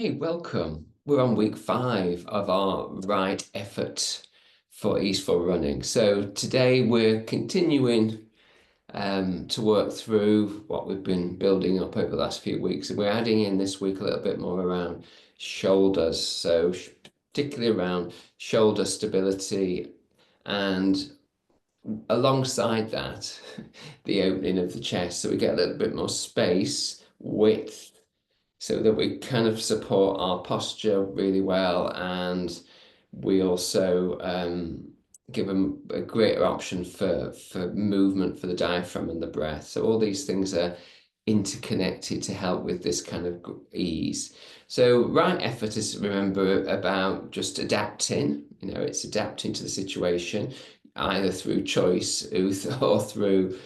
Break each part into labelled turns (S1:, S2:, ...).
S1: Hey, welcome. We're on week 5 of our right effort for easeful running. So today we're continuing to work through what we've been building up over the last few weeks. And we're adding in this week a little bit more around shoulders. So particularly around shoulder stability and alongside that, the opening of the chest. So we get a little bit more space, width, so that we kind of support our posture really well, and we also give them a greater option for movement for the diaphragm and the breath. So all these things are interconnected to help with this kind of ease. So right effort is, remember, about just adapting. It's adapting to the situation, either through choice or through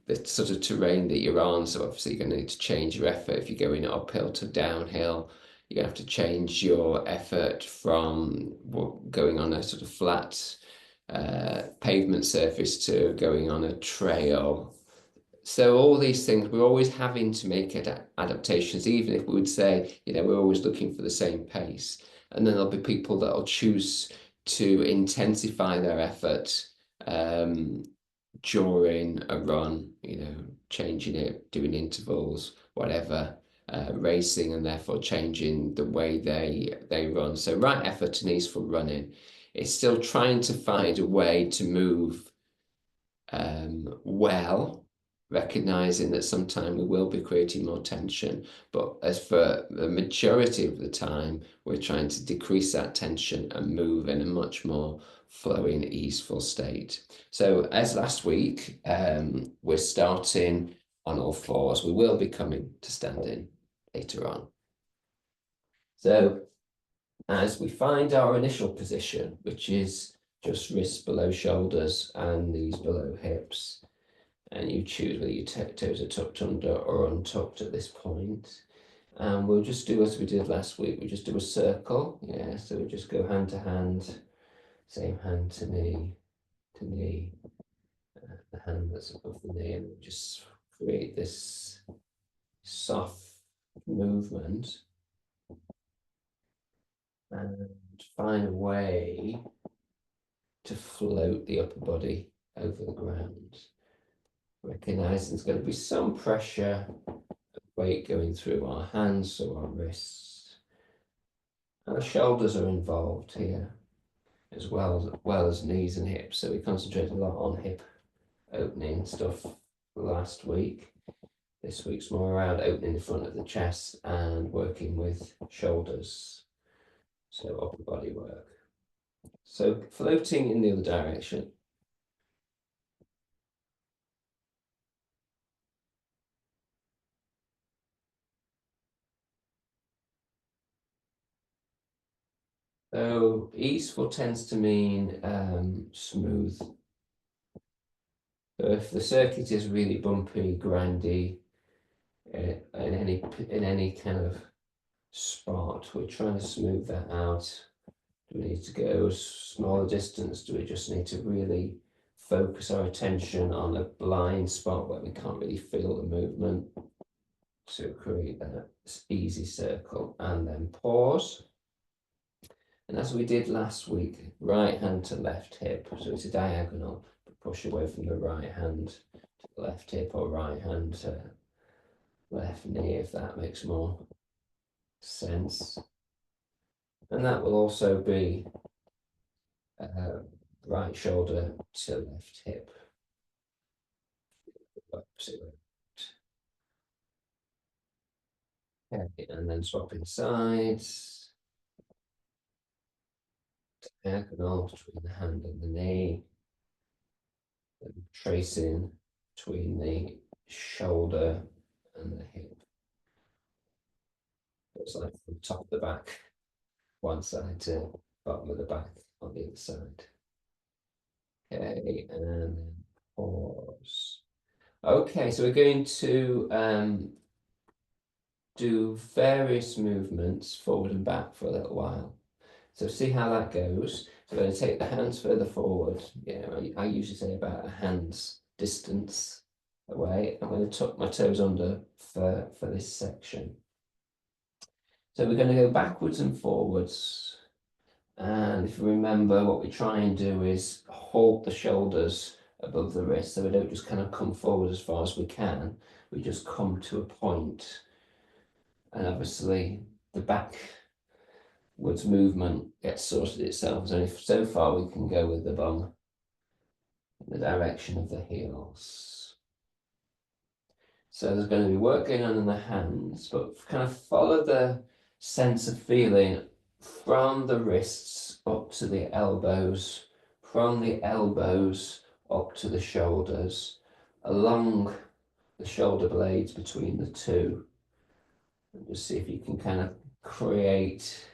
S1: the sort of terrain that you're on. So obviously you're going to need to change your effort if you're going uphill to downhill. You're going to have to change your effort from going on a sort of flat pavement surface to going on a trail. So all these things, we're always having to make adaptations, even if we would say, we're always looking for the same pace. And then there'll be people that will choose to intensify their effort during a run, changing it, doing intervals, whatever, racing, and therefore changing the way they run. So right effort and easeful running, it's still trying to find a way to move well, recognizing that sometimes we will be creating more tension. But as for the majority of the time, we're trying to decrease that tension and move in a much more flowing, easeful state. So as last week, we're starting on all fours. We will be coming to standing later on. So as we find our initial position, which is just wrists below shoulders and knees below hips, and you choose whether your toes are tucked under or untucked at this point. And we'll just do as we did last week. We just do a circle. Yeah, so we just go hand to hand, same hand to knee, the hand that's above the knee, and we just create this soft movement and find a way to float the upper body over the ground. Recognizing there's going to be some pressure, weight going through our hands or our wrists. Our shoulders are involved here as well as knees and hips. So we concentrated a lot on hip opening stuff last week. This week's more around opening the front of the chest and working with shoulders. So upper body work. So floating in the other direction. So easeful tends to mean smooth. So if the circuit is really bumpy, grindy, in any kind of spot, we're trying to smooth that out. Do we need to go smaller distance? Do we just need to really focus our attention on a blind spot where we can't really feel the movement to create that easy circle? And then pause. And as we did last week, right hand to left hip. So it's a diagonal, but push away from the right hand to the left hip, or right hand to left knee, if that makes more sense. And that will also be right shoulder to left hip. Okay, and then swapping sides. Diagonal between the hand and the knee. And tracing between the shoulder and the hip. It's like from top of the back, one side to bottom of the back on the other side. Okay, and then pause. Okay, so we're going to do various movements forward and back for a little while. So see how that goes. So we're going to take the hands further forward. Yeah, I usually say about a hand's distance away. I'm going to tuck my toes under for this section. So we're going to go backwards and forwards. And if you remember, what we try and do is hold the shoulders above the wrist, so we don't just kind of come forward as far as we can. We just come to a point. And obviously the backwards movement gets sorted itself. So if so far we can go with the bum in the direction of the heels. So there's going to be work going on in the hands, but kind of follow the sense of feeling from the wrists up to the elbows, from the elbows up to the shoulders, along the shoulder blades between the two. And just see if you can kind of create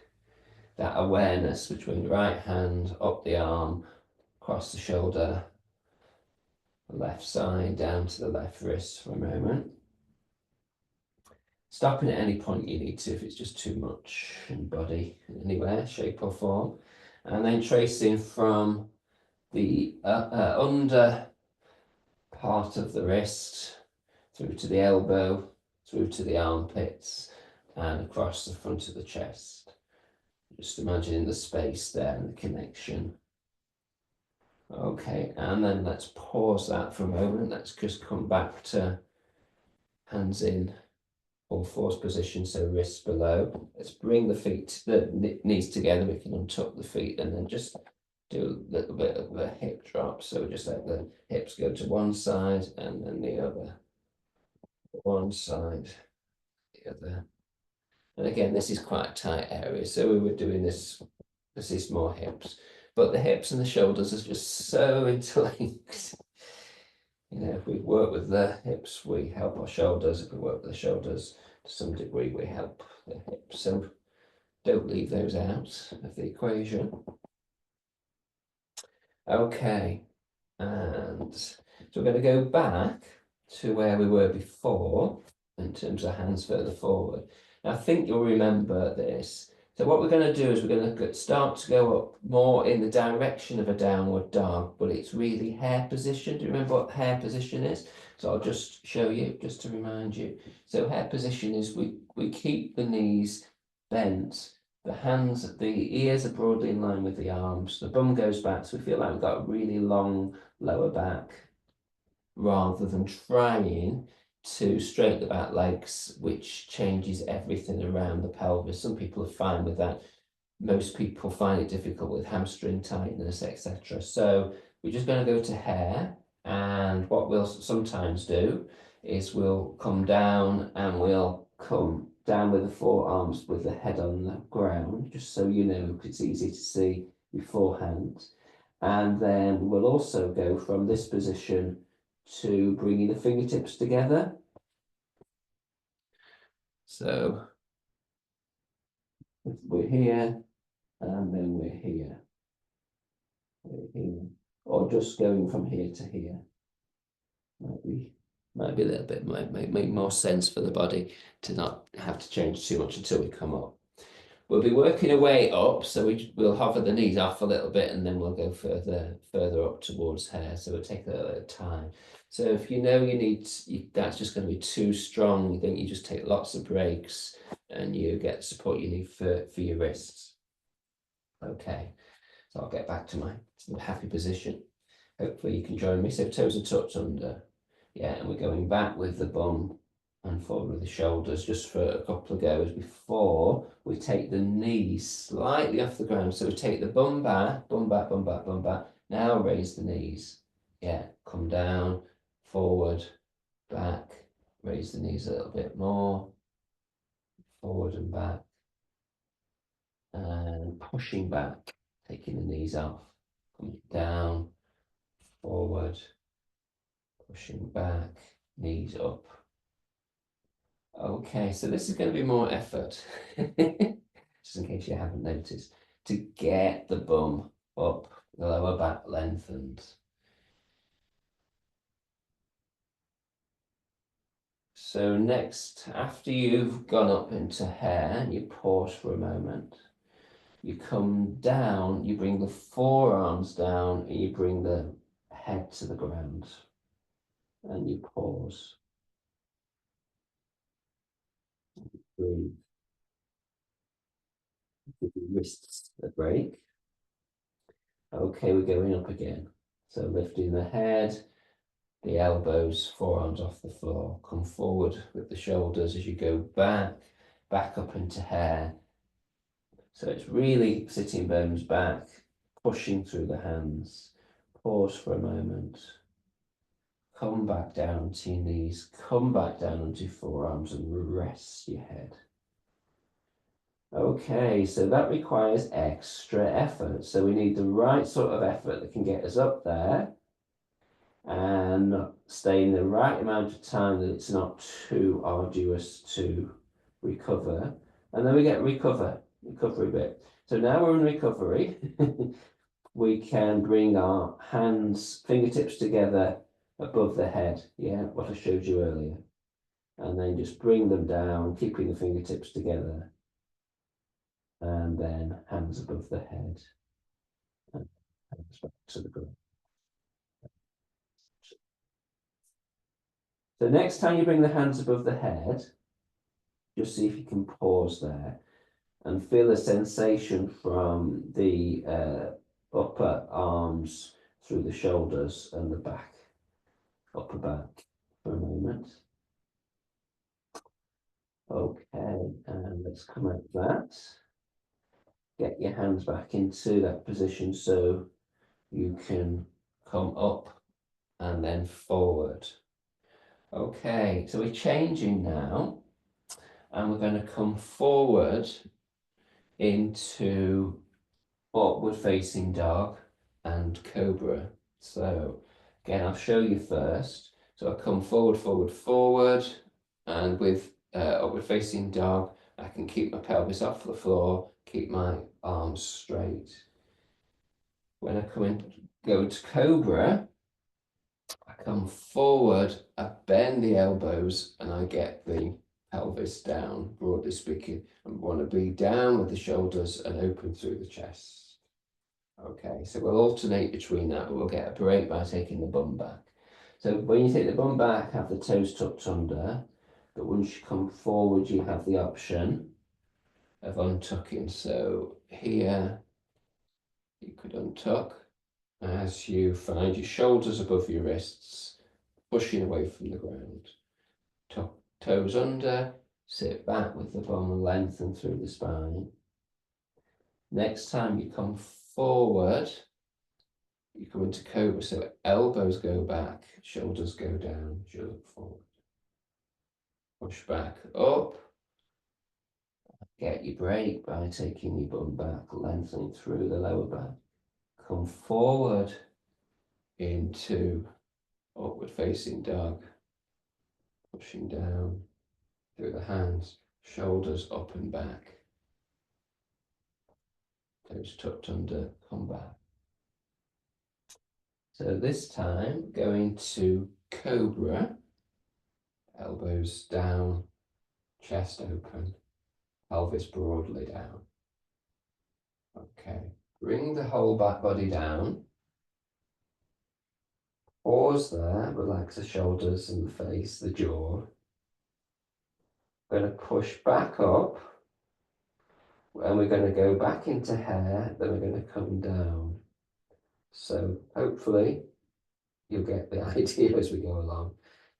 S1: that awareness between the right hand, up the arm, across the shoulder, the left side, down to the left wrist for a moment. Stopping at any point you need to if it's just too much in body, anywhere, shape or form. And then tracing from the under part of the wrist through to the elbow, through to the armpits, and across the front of the chest. Just imagining the space there and the connection. Okay, and then let's pause that for a moment. Let's just come back to hands in, all fours position, so wrists below. Let's bring the knees together. We can untuck the feet and then just do a little bit of a hip drop. So just let the hips go to one side and then the other. One side, the other. And again, this is quite a tight area. So we were doing this is more hips. But the hips and the shoulders are just so interlinked. You know, if we work with the hips, we help our shoulders. If we work with the shoulders, to some degree, we help the hips. So don't leave those out of the equation. Okay, and so we're going to go back to where we were before in terms of hands further forward. Now, I think you'll remember this. So what we're going to do is we're going to start to go up more in the direction of a downward dog, but it's really hair position. Do you remember what hair position is? So I'll just show you, just to remind you. So hair position is we keep the knees bent, the hands, the ears are broadly in line with the arms, the bum goes back, so we feel like we've got a really long lower back, rather than trying to straighten the back legs, which changes everything around the pelvis. Some people are fine with that. Most people find it difficult with hamstring tightness, etc. So we're just going to go to hair, and what we'll sometimes do is we'll come down and we'll come down with the forearms with the head on the ground, just so you know, it's easy to see beforehand. And then we'll also go from this position to bringing the fingertips together. So we're here, and then we're here. We're here. Or just going from here to here. Might be a little bit, might make more sense for the body to not have to change too much until we come up. We'll be working our way up, so we'll hover the knees off a little bit, and then we'll go further up towards hair. So it'll take a little bit of time. So if you know that's just going to be too strong, you think you just take lots of breaks, and you get the support you need for your wrists. Okay, so I'll get back to my happy position. Hopefully you can join me. So toes are tucked under. Yeah, and we're going back with the bum and forward with the shoulders just for a couple of goes before we take the knees slightly off the ground. So we take the bum back, bum back, bum back, bum back. Now raise the knees. Yeah, come down, forward, back, raise the knees a little bit more, forward and back, and pushing back, taking the knees off, coming down, forward, pushing back, knees up. Okay, so this is going to be more effort, just in case you haven't noticed, to get the bum up, the lower back lengthened. So next, after you've gone up into hair, you pause for a moment. You come down, you bring the forearms down, and you bring the head to the ground. And you pause. Breathe. Give your wrists a break. Okay, we're going up again. So lifting the head, the elbows, forearms off the floor. Come forward with the shoulders as you go back up into hair. So it's really sitting bones back, pushing through the hands. Pause for a moment. Come back down to your knees. Come back down onto your forearms and rest your head. Okay, so that requires extra effort. So we need the right sort of effort that can get us up there and stay in the right amount of time that it's not too arduous to recover. And then we get recovery bit. So now we're in recovery. We can bring our hands, fingertips together above the head. Yeah, what I showed you earlier. And then just bring them down, keeping the fingertips together. And then hands above the head. And hands back to the ground. So next time you bring the hands above the head, just see if you can pause there and feel a sensation from the upper arms through the shoulders and the back, upper back for a moment. Okay, and let's come out of that. Get your hands back into that position so you can come up and then forward. Okay, so we're changing now and we're going to come forward into upward facing dog and cobra. So again, I'll show you first. So I come forward, forward, forward, and with upward facing dog, I can keep my pelvis off the floor, keep my arms straight. When I go to cobra, I come forward, I bend the elbows, and I get the pelvis down, broadly speaking. I want to be down with the shoulders and open through the chest. Okay, so we'll alternate between that, but we'll get a break by taking the bum back. So when you take the bum back, have the toes tucked under, but once you come forward, you have the option of untucking. So here, you could untuck as you find your shoulders above your wrists, pushing away from the ground. Tuck toes under, sit back with the bum lengthened through the spine. Next time you come forward, you come into cobra, so elbows go back, shoulders go down as you look forward. Push back up. Get your break by taking your bum back, lengthening through the lower back. Come forward into upward facing dog. Pushing down through the hands, shoulders up and back. Toes tucked under, come back. So this time, going to cobra, elbows down, chest open, pelvis broadly down. Okay, bring the whole back body down. Pause there, relax the shoulders and the face, the jaw. We're going to push back up, and we're going to go back into hair, then we're going to come down. So hopefully you'll get the idea as we go along.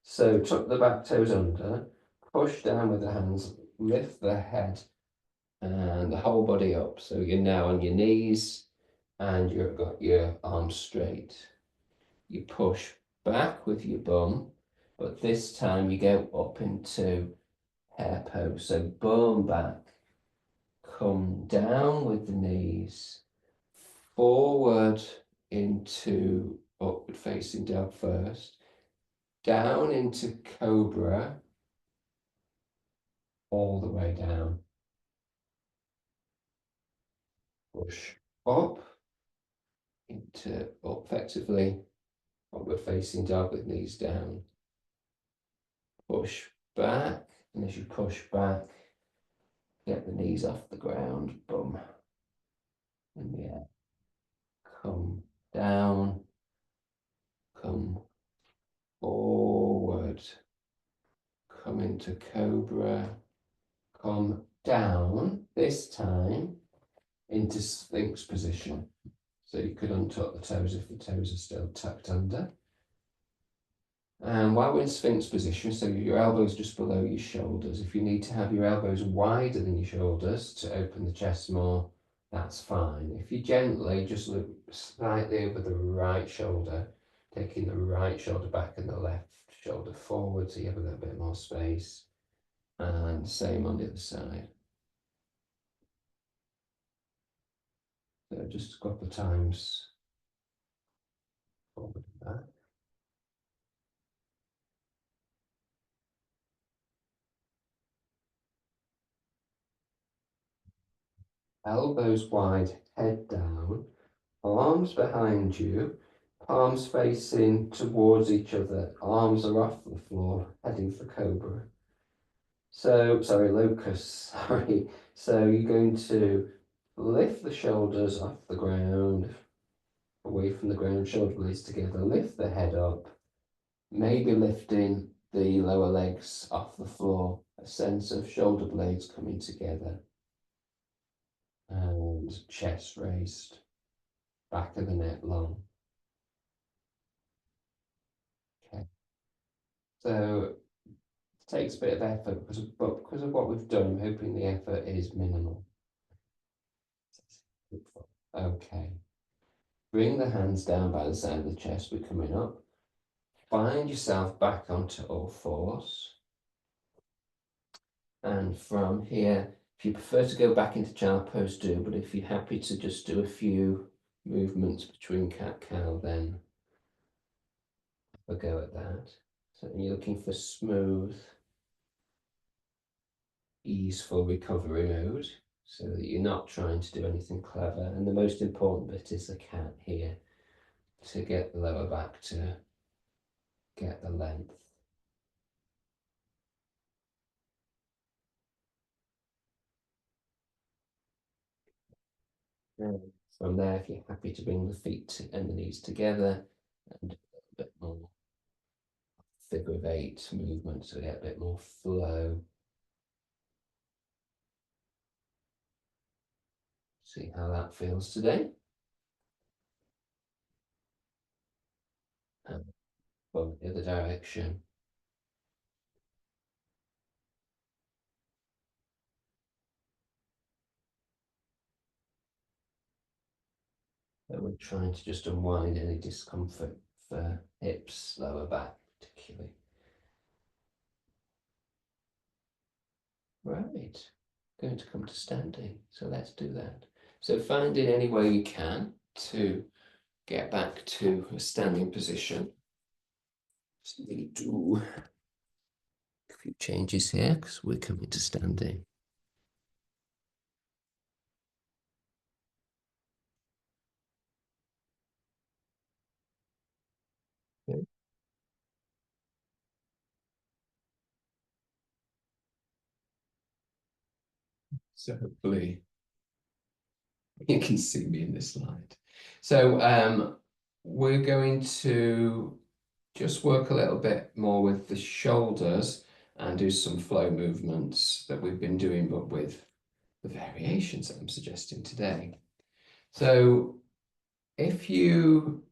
S1: So tuck the back toes under, push down with the hands, lift the head and the whole body up. So you're now on your knees and you've got your arms straight. You push back with your bum, but this time you go up into hair pose. So bum back, come down with the knees, forward into upward facing dog first, down into cobra, all the way down. Push up into effectively upward facing dog with knees down. Push back, and as you push back, get the knees off the ground, bum in the air. Come down, come forward, come into cobra, come down. This time, into Sphinx position. So you could untuck the toes if the toes are still tucked under. And while we're in Sphinx position, so your elbows just below your shoulders, if you need to have your elbows wider than your shoulders to open the chest more, that's fine. If you gently just look slightly over the right shoulder, taking the right shoulder back and the left shoulder forward so you have a little bit more space. And same on the other side. So just a couple of times forward and back. Elbows wide, head down, arms behind you, palms facing towards each other, arms are off the floor, heading for cobra. So, sorry, locust, sorry. So you're going to lift the shoulders off the ground, away from the ground, shoulder blades together, lift the head up, maybe lifting the lower legs off the floor, a sense of shoulder blades coming together, and chest raised, back of the neck long. Okay. So it takes a bit of effort, but because of what we've done, I'm hoping the effort is minimal. Okay. Bring the hands down by the side of the chest. We're coming up. Find yourself back onto all fours. And from here, if you prefer to go back into child pose, do. But if you're happy to just do a few movements between cat-cow, then have a go at that. So you're looking for smooth, easeful recovery mode, so that you're not trying to do anything clever. And the most important bit is the cat here, to get the lower back to get the length. And from there, if you're happy to bring the feet and the knees together and a bit more figure of eight movement, so get a bit more flow. See how that feels today. And from the other direction. So we're trying to just unwind any discomfort for hips, lower back particularly. Right, going to come to standing, so let's do that. So find in any way you can to get back to a standing position. So we do a few changes here because we're coming to standing. Okay. So hopefully you can see me in this slide. So we're going to just work a little bit more with the shoulders and do some flow movements that we've been doing, but with the variations that I'm suggesting today. So if you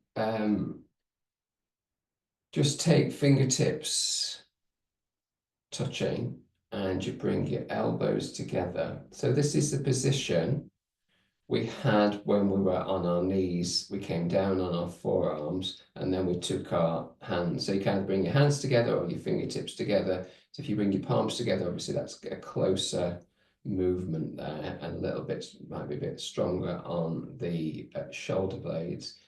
S1: just take fingertips touching and you bring your elbows together. So this is the position we had when we were on our knees. We came down on our forearms and then we took our hands. So you kind of bring your hands together or your fingertips together. So if you bring your palms together, obviously that's a closer movement there and a little bit, might be a bit stronger on the shoulder blades.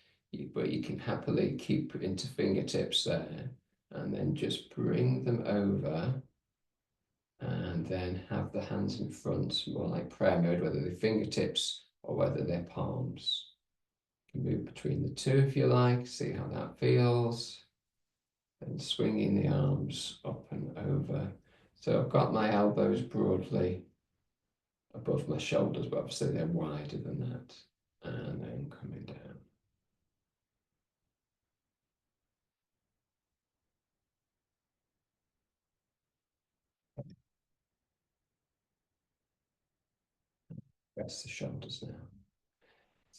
S1: But you can happily keep into fingertips there and then just bring them over and then have the hands in front, more like prayer mode, whether they're fingertips or whether they're palms. You can move between the two if you like, see how that feels. And swinging the arms up and over. So I've got my elbows broadly above my shoulders, but obviously they're wider than that. And then coming down. Press the shoulders now.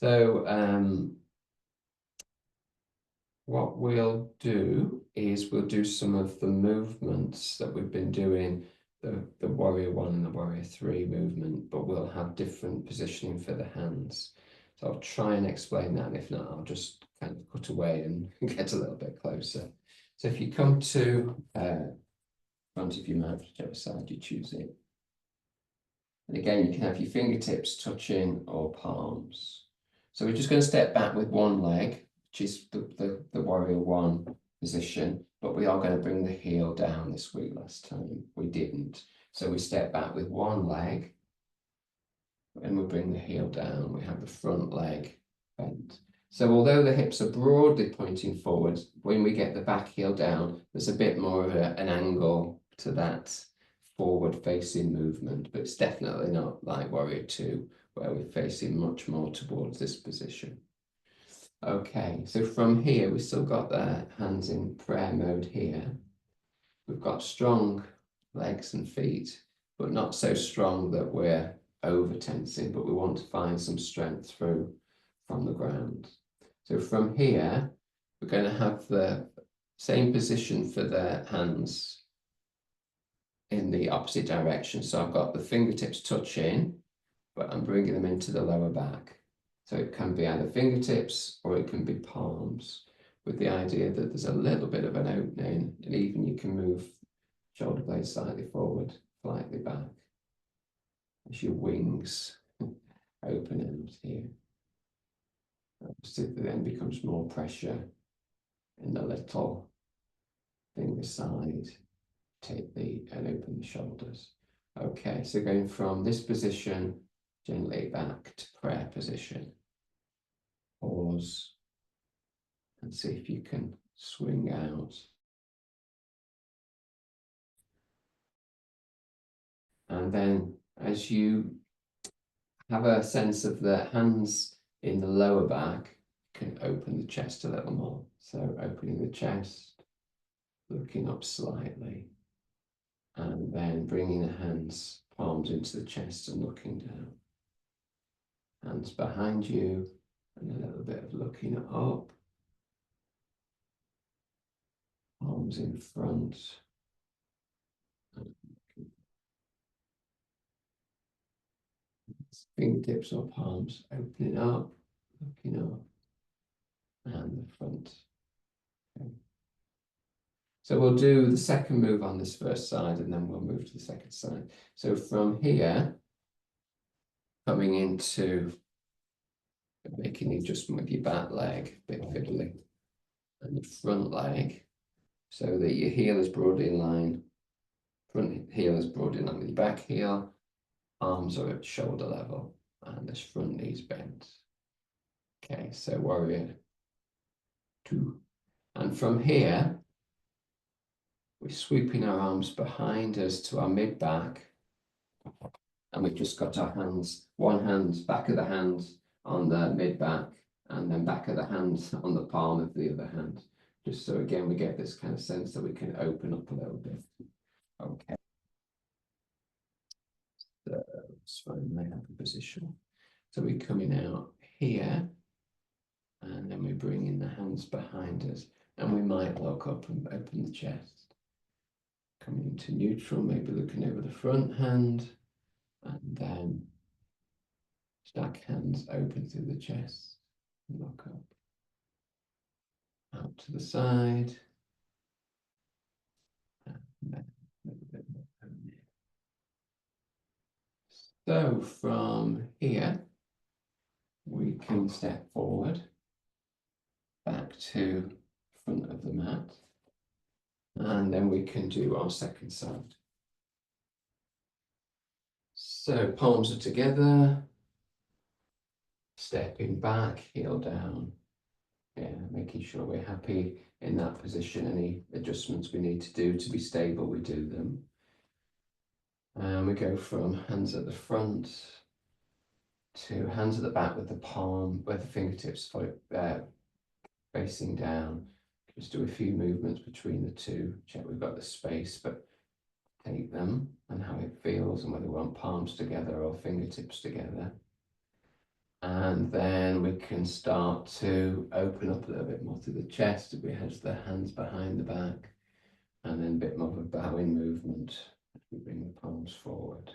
S1: So what we'll do is we'll do some of the movements that we've been doing, the warrior one and the warrior three movement, but we'll have different positioning for the hands. So I'll try and explain that, and if not, I'll just kind of cut away and get a little bit closer. So if you come to front of your mat, whichever side you choose it. And again, you can have your fingertips touching or palms. So we're just going to step back with one leg, which is the warrior one position, but we are going to bring the heel down this week. Last time we didn't. So we step back with one leg and we bring the heel down. We have the front leg bent. So although the hips are broadly pointing forward, when we get the back heel down, there's a bit more of an angle to that forward facing movement, but it's definitely not like warrior two, where we're facing much more towards this position. Okay, so from here, we've still got the hands in prayer mode here. We've got strong legs and feet, but not so strong that we're over tensing, but we want to find some strength through from the ground. So from here, we're going to have the same position for the hands in the opposite direction. So I've got the fingertips touching, but I'm bringing them into the lower back. So it can be either fingertips or it can be palms, with the idea that there's a little bit of an opening, and even you can move shoulder blades slightly forward, slightly back, as your wings open out here. Obviously, there then becomes more pressure in the little finger side. Take and open the shoulders. Okay, so going from this position gently back to prayer position. Pause and see if you can swing out. And then as you have a sense of the hands in the lower back, you can open the chest a little more. So opening the chest, looking up slightly, and then bringing the hands, palms into the chest and looking down. Hands behind you, and a little bit of looking up. Palms in front. Fingertips or palms opening up, looking up, and the front. Okay. So we'll do the second move on this first side, and then we'll move to the second side. So from here, coming into making the adjustment with your back leg, a bit fiddly, and the front leg, so that your heel is broadly in line, front heel is broadly in line with your back heel, arms are at shoulder level, and this front knee's bent. Okay, so warrior two. And from here, we're sweeping our arms behind us to our mid-back, and we've just got our hands, one hand, back of the hand on the mid-back, and then back of the hand on the palm of the other hand. Just so again, we get this kind of sense that we can open up a little bit. Okay. So let's find my happy position. So we're coming out here, and then we bring in the hands behind us, and we might look up and open the chest. Coming into neutral, maybe looking over the front hand, and then stack hands open through the chest, look up, out to the side, and then a little bit more open. So from here, we can step forward, back to front of the mat, and then we can do our second side. So palms are together, stepping back, heel down. Yeah, making sure we're happy in that position. Any adjustments we need to do to be stable, we do them. And we go from hands at the front to hands at the back with the palm, with the fingertips facing down. Just do a few movements between the two. Check we've got the space, but take them and how it feels, and whether we want palms together or fingertips together. And And then we can start to open up a little bit more through the chest. We have the hands behind the back, and then a bit more of a bowing movement as we bring the palms forward.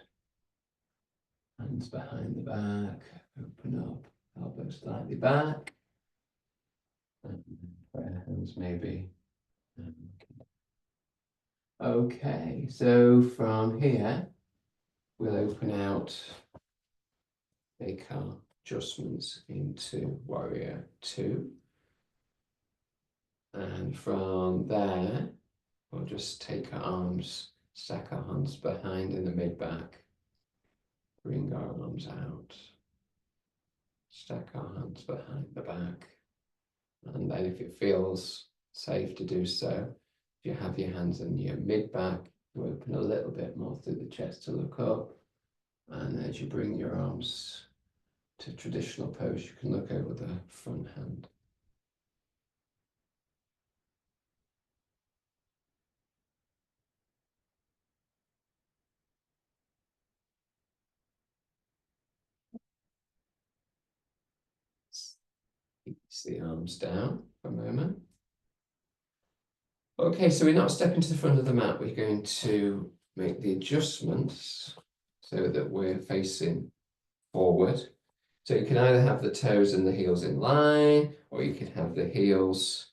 S1: Hands behind the back, open up, elbows slightly back. And prayer hands maybe. Okay, so from here, we'll open out, make our adjustments into Warrior 2. And from there, we'll just take our arms, stack our hands behind in the mid-back, bring our arms out, stack our hands behind the back. And then if it feels safe to do so, if you have your hands in your mid-back, you open a little bit more through the chest to look up. And as you bring your arms to traditional pose, you can look over the front hand. Ease the arms down for a moment. Okay, so we're not stepping to the front of the mat. We're going to make the adjustments so that we're facing forward. So you can either have the toes and the heels in line, or you can have the heels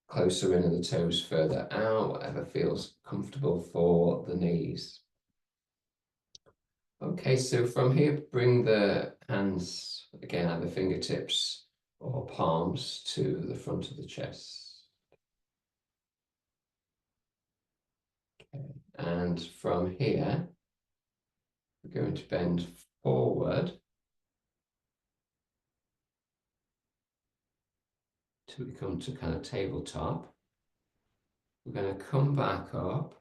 S1: closer in and the toes further out, whatever feels comfortable for the knees. Okay, so from here, bring the hands, again, either fingertips or palms to the front of the chest. Okay. And from here, we're going to bend forward till we come to kind of tabletop. We're going to come back up.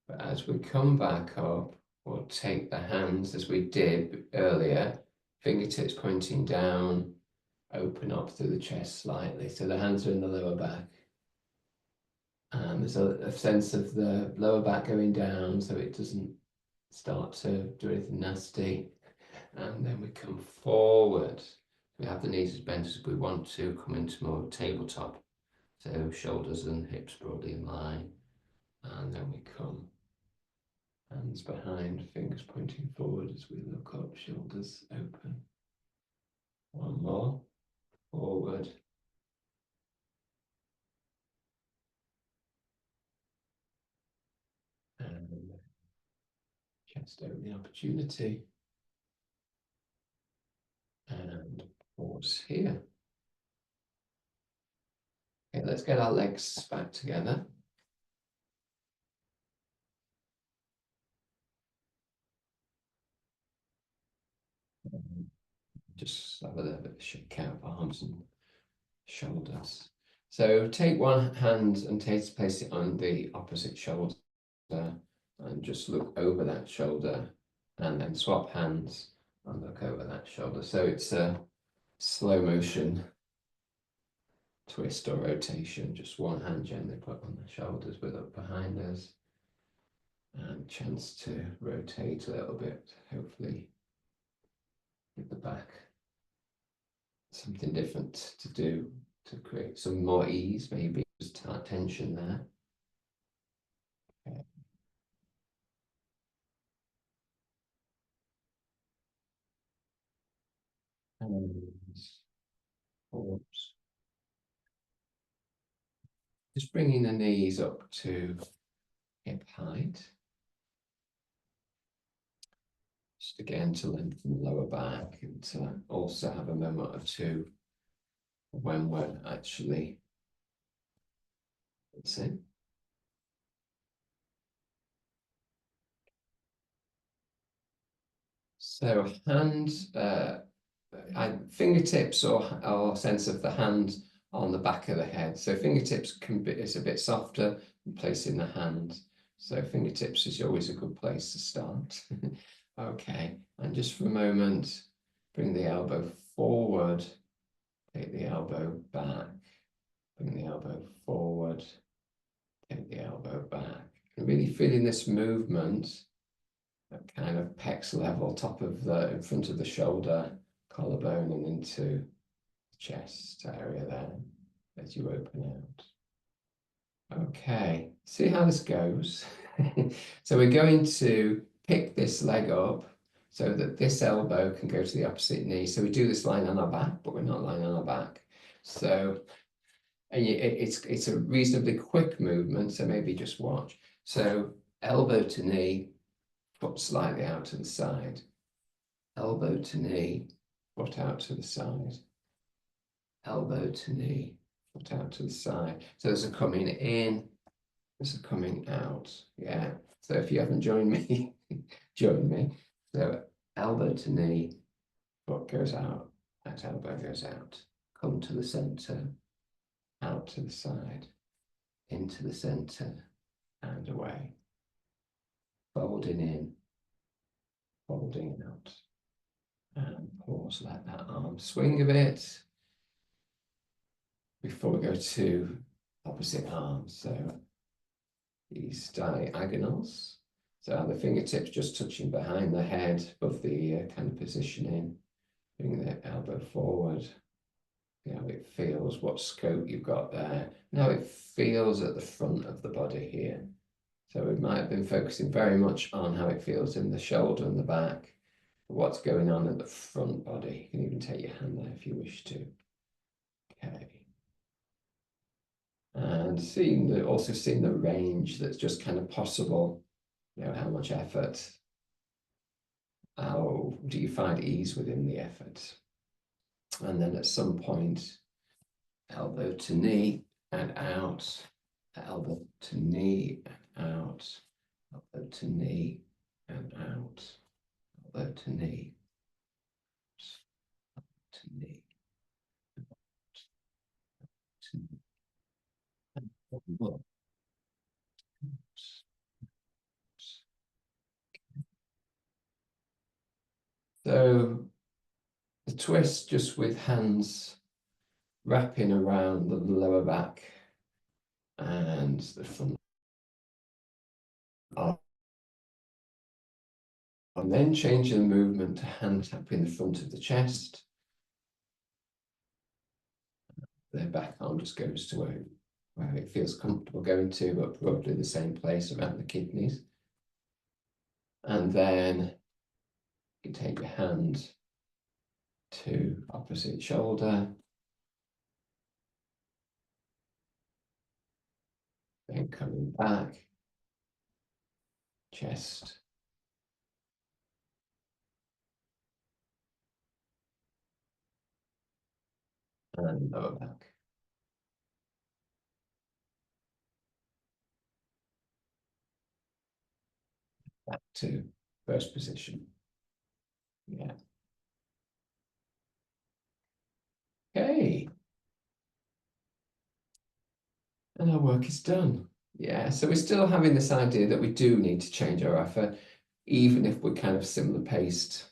S1: But as we come back up, we'll take the hands as we did earlier, fingertips pointing down, open up through the chest slightly. So the hands are in the lower back. And there's a sense of the lower back going down so it doesn't start to do anything nasty. And then we come forward. We have the knees as bent as we want to come into more tabletop. So shoulders and hips broadly in line. And then we come hands behind, fingers pointing forward as we look up, shoulders open. One more, forward. And chest opening opportunity. And pause here. Okay, let's get our legs back together. Just have a little bit of shake out of arms and shoulders. So take one hand and place it on the opposite shoulder and just look over that shoulder, and then swap hands and look over that shoulder. So it's a slow motion twist or rotation, just one hand gently put on the shoulders but up behind us, and chance to rotate a little bit, hopefully with the back something different to do to create some more ease, maybe just tension there. Okay. And pause. Just bringing the knees up to hip height. Just again to lengthen the lower back, and to also have a moment or two when we're actually in. So hand, fingertips or sense of the hand on the back of the head. So fingertips can be, it's a bit softer than placing the hand. So fingertips is always a good place to start. Okay, and just for a moment, bring the elbow forward, take the elbow back, bring the elbow forward, take the elbow back. And really feeling this movement at kind of pecs level, top of the, in front of the shoulder, collarbone and into the chest area there as you open out. Okay, see how this goes. So we're going to pick this leg up so that this elbow can go to the opposite knee. So we do this lying on our back, but we're not lying on our back. So it's a reasonably quick movement, so maybe just watch. So elbow to knee, foot slightly out to the side. Elbow to knee, foot out to the side. Elbow to knee, foot out to the side. So those are coming in, those are coming out. Yeah. So if you haven't joined me, join me. So elbow to knee, foot goes out, that elbow goes out. Come to the center, out to the side, into the center, and away. Folding in, folding out. And pause, let that arm swing a bit before we go to opposite arms. So these diagonals. So the fingertips just touching behind the head, above the ear, kind of positioning. Bring the elbow forward. See how it feels, what scope you've got there. Now it feels at the front of the body here. So we might have been focusing very much on how it feels in the shoulder and the back. What's going on at the front body. You can even take your hand there if you wish to. Okay. And also seeing the range that's just kind of possible. You know, how much effort. How do you find ease within the effort? And then at some point, elbow to knee and out. Elbow to knee and out. Elbow to knee and out. Elbow to knee. To knee. To knee. So the twist just with hands wrapping around the lower back and the front arm. And then changing the movement to hand tapping the front of the chest. The back arm just goes to where it feels comfortable going to, but probably the same place around the kidneys. And then you take your hand to opposite shoulder. Then coming back, chest. And lower back. Back to first position. Yeah. Okay. And our work is done. Yeah, so we're still having this idea that we do need to change our effort, even if we're kind of similar paced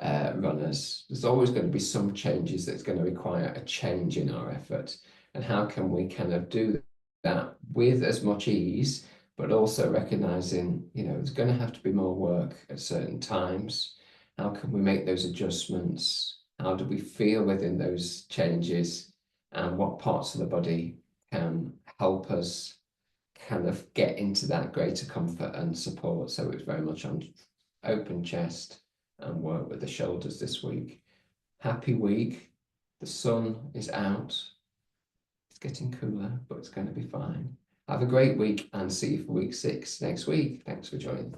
S1: runners. There's always going to be some changes that's going to require a change in our effort. And how can we kind of do that with as much ease, but also recognizing, you know, there's going to have to be more work at certain times. How can we make those adjustments? How do we feel within those changes? And what parts of the body can help us kind of get into that greater comfort and support? So it's very much on open chest and work with the shoulders this week. Happy week. The sun is out. It's getting cooler, but it's going to be fine. Have a great week and see you for week 6 next week. Thanks for joining.